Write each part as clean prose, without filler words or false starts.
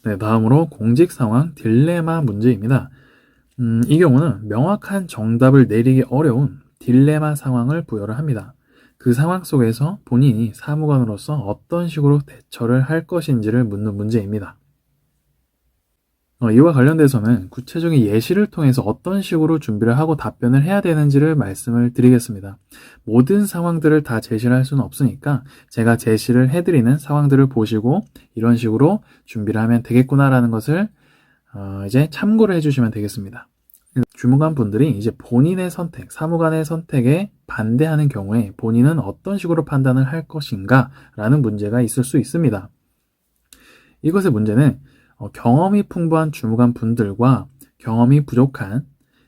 네, 다음으로 공직 상황 딜레마 문제입니다. 이 경우는 명확한 정답을 내리기 어려운 딜레마 상황을 부여를 합니다. 그 상황 속에서 본인이 사무관으로서 어떤 식으로 대처를 할 것인지를 묻는 문제입니다. 이와 관련돼서는 구체적인 예시를 통해서 어떤 식으로 준비를 하고 답변을 해야 되는지를 말씀을 드리겠습니다. 모든 상황들을 다 제시를 할 수는 없으니까 제가 제시를 해드리는 상황들을 보시고 이런 식으로 준비를 하면 되겠구나라는 것을 이제 참고를 해주시면 되겠습니다. 주무관 분들이 이제 본인의 선택, 사무관의 선택에 반대하는 경우에 본인은 어떤 식으로 판단을 할 것인가 라는 문제가 있을 수 있습니다. 이것의 문제는 경험이 풍부한 주무관 분들과 경험이 부족한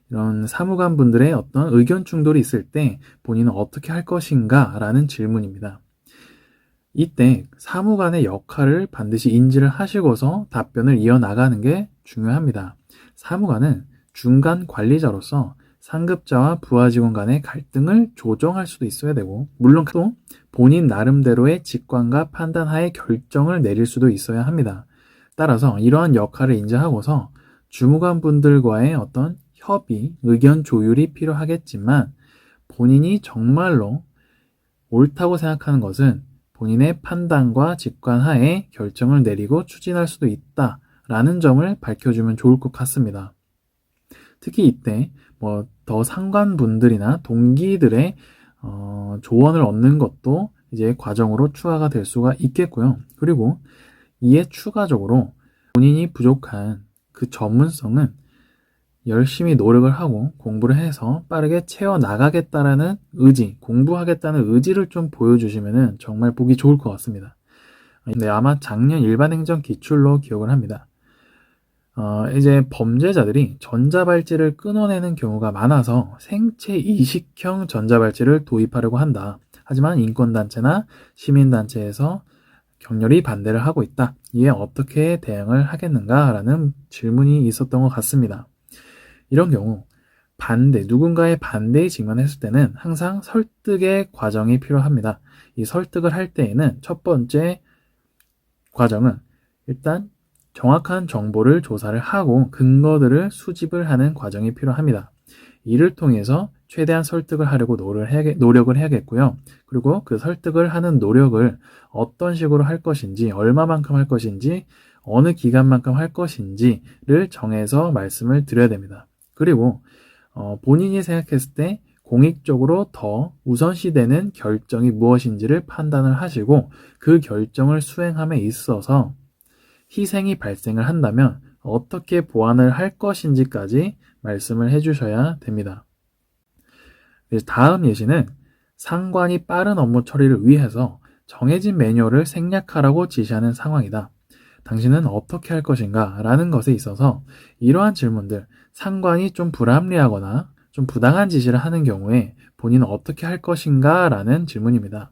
이런 사무관 분들의 어떤 의견 충돌이 있을 때 본인은 어떻게 할 것인가 라는 질문입니다. 이때 사무관의 역할을 반드시 인지를 하시고서 답변을 이어나가는 게 중요합니다. 사무관은 중간 관리자로서 상급자와 부하 직원 간의 갈등을 조정할 수도 있어야 되고, 물론 또 본인 나름대로의 직관과 판단하에 결정을 내릴 수도 있어야 합니다. 따라서 이러한 역할을 인지하고서 주무관 분들과의 어떤 협의, 의견 조율이 필요하겠지만 본인이 정말로 옳다고 생각하는 것은 본인의 판단과 직관하에 결정을 내리고 추진할 수도 있다라는 점을 밝혀주면 좋을 것 같습니다. 특히 이때 더 상관분들이나 동기들의 조언을 얻는 것도 이제 과정으로 추가가 될 수가 있겠고요. 그리고 이에 추가적으로 본인이 부족한 그 전문성은 열심히 노력을 하고 공부를 해서 빠르게 채워나가겠다라는 의지, 공부하겠다는 의지를 좀 보여주시면 정말 보기 좋을 것 같습니다. 네, 아마 작년 일반행정 기출로 기억을 합니다. 이제 범죄자들이 전자발찌를 끊어내는 경우가 많아서 생체 이식형 전자발찌를 도입하려고 한다. 하지만 인권단체나 시민단체에서 격렬히 반대를 하고 있다. 이에 어떻게 대응을 하겠는가라는 질문이 있었던 것 같습니다. 이런 경우 누군가의 반대에 직면했을 때는 항상 설득의 과정이 필요합니다. 이 설득을 할 때에는 첫 번째 과정은 일단 정확한 정보를 조사를 하고 근거들을 수집을 하는 과정이 필요합니다. 이를 통해서 최대한 설득을 하려고 노력을 해야겠고요. 그리고 그 설득을 하는 노력을 어떤 식으로 할 것인지, 얼마만큼 할 것인지, 어느 기간만큼 할 것인지를 정해서 말씀을 드려야 됩니다. 그리고 본인이 생각했을 때 공익적으로 더 우선시되는 결정이 무엇인지를 판단을 하시고 그 결정을 수행함에 있어서 희생이 발생을 한다면 어떻게 보완을 할 것인지까지 말씀을 해주셔야 됩니다. 다음 예시는 상관이 빠른 업무 처리를 위해서 정해진 매뉴얼을 생략하라고 지시하는 상황이다. 당신은 어떻게 할 것인가? 라는 것에 있어서 이러한 질문들, 상관이 좀 불합리하거나 좀 부당한 지시를 하는 경우에 본인은 어떻게 할 것인가? 라는 질문입니다.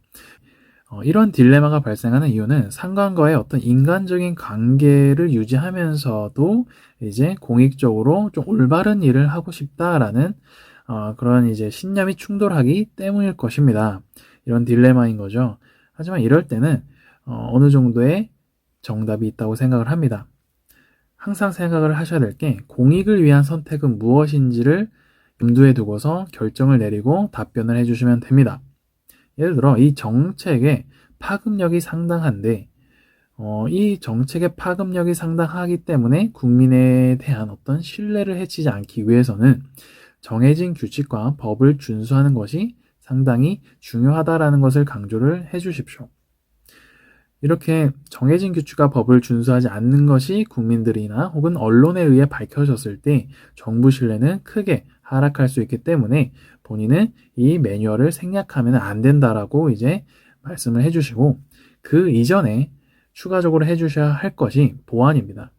이런 딜레마가 발생하는 이유는 상관과의 어떤 인간적인 관계를 유지하면서도 이제 공익적으로 좀 올바른 일을 하고 싶다라는 그런 이제 신념이 충돌하기 때문일 것입니다. 이런 딜레마인 거죠. 하지만 이럴 때는 어느 정도의 정답이 있다고 생각을 합니다. 항상 생각을 하셔야 될 게 공익을 위한 선택은 무엇인지를 염두에 두고서 결정을 내리고 답변을 해주시면 됩니다. 예를 들어 이 정책의 파급력이 상당한데 이 정책의 파급력이 상당하기 때문에 국민에 대한 어떤 신뢰를 해치지 않기 위해서는 정해진 규칙과 법을 준수하는 것이 상당히 중요하다라는 것을 강조를 해 주십시오. 이렇게 정해진 규칙과 법을 준수하지 않는 것이 국민들이나 혹은 언론에 의해 밝혀졌을 때 정부 신뢰는 크게 하락할 수 있기 때문에 본인은 이 매뉴얼을 생략하면 안 된다라고 이제 말씀을 해주시고 그 이전에 추가적으로 해주셔야 할 것이 보완입니다.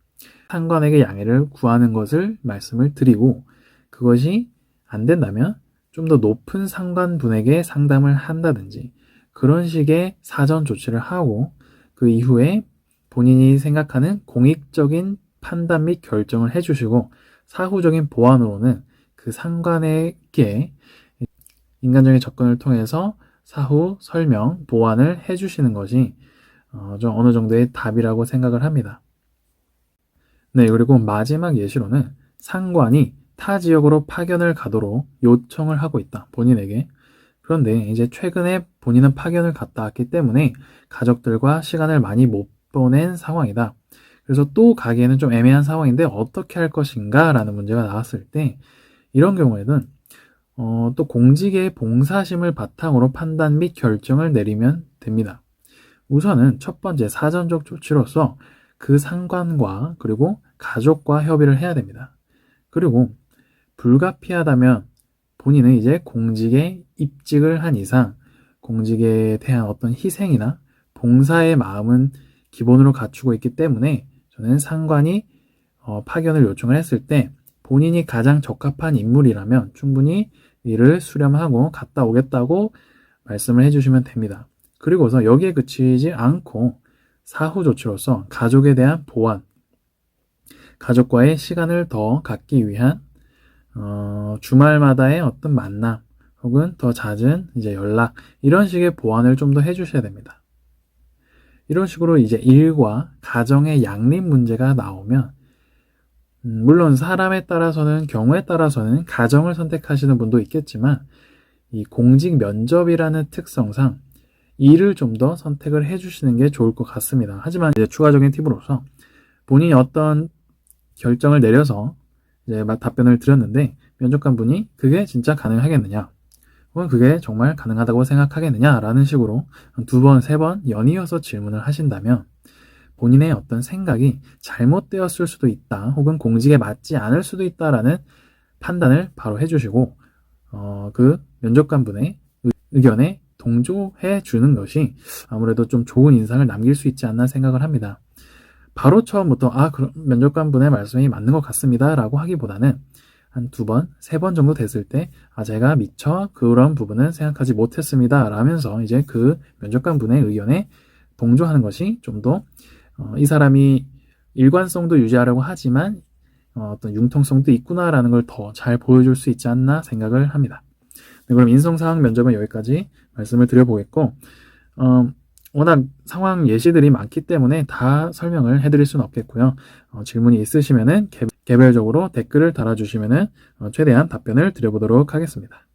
상관에게 양해를 구하는 것을 말씀을 드리고 그것이 안 된다면 좀 더 높은 상관분에게 상담을 한다든지 그런 식의 사전 조치를 하고 그 이후에 본인이 생각하는 공익적인 판단 및 결정을 해주시고 사후적인 보완으로는 그 상관에게 인간적인 접근을 통해서 사후 설명, 보완을 해주시는 것이 좀 어느 정도의 답이라고 생각을 합니다. 네, 그리고 마지막 예시로는 상관이 타 지역으로 파견을 가도록 요청을 하고 있다, 본인에게. 그런데 이제 최근에 본인은 파견을 갔다 왔기 때문에 가족들과 시간을 많이 못 보낸 상황이다. 그래서 또 가기에는 좀 애매한 상황인데 어떻게 할 것인가 라는 문제가 나왔을 때, 이런 경우에는 또 공직의 봉사심을 바탕으로 판단 및 결정을 내리면 됩니다. 우선은 첫 번째 사전적 조치로서 그 상관과 그리고 가족과 협의를 해야 됩니다. 그리고 불가피하다면 본인은 이제 공직에 입직을 한 이상 공직에 대한 어떤 희생이나 봉사의 마음은 기본으로 갖추고 있기 때문에 저는 상관이 파견을 요청을 했을 때 본인이 가장 적합한 인물이라면 충분히 이를 수렴하고 갔다 오겠다고 말씀을 해주시면 됩니다. 그리고서 여기에 그치지 않고 사후 조치로서 가족에 대한 보완, 가족과의 시간을 더 갖기 위한 주말마다의 어떤 만남 혹은 더 잦은 이제 연락, 이런 식의 보완을 좀 더 해주셔야 됩니다. 이런 식으로 이제 일과 가정의 양립 문제가 나오면 물론 사람에 따라서는, 경우에 따라서는 가정을 선택하시는 분도 있겠지만 이 공직 면접이라는 특성상 일을 좀 더 선택을 해주시는 게 좋을 것 같습니다. 하지만 이제 추가적인 팁으로서 본인이 어떤 결정을 내려서 이제 답변을 드렸는데 면접관분이 그게 진짜 가능하겠느냐, 혹은 그게 정말 가능하다고 생각하겠느냐라는 식으로 두 번, 세 번 연이어서 질문을 하신다면 본인의 어떤 생각이 잘못되었을 수도 있다, 혹은 공직에 맞지 않을 수도 있다라는 판단을 바로 해주시고 그 면접관분의 의견에 동조해 주는 것이 아무래도 좀 좋은 인상을 남길 수 있지 않나 생각을 합니다. 바로 처음부터 그럼 면접관분의 말씀이 맞는 것 같습니다 라고 하기보다는 한 두 번, 세 번 정도 됐을 때 제가 미처 그런 부분은 생각하지 못했습니다 라면서 이제 그 면접관분의 의견에 동조하는 것이 좀 더 이 사람이 일관성도 유지하려고 하지만 어떤 융통성도 있구나라는 걸 더 잘 보여줄 수 있지 않나 생각을 합니다. 네, 그럼 인성사항 면접은 여기까지 말씀을 드려보겠고 워낙 상황 예시들이 많기 때문에 다 설명을 해드릴 수는 없겠고요. 질문이 있으시면은 개별적으로 댓글을 달아주시면은 최대한 답변을 드려보도록 하겠습니다.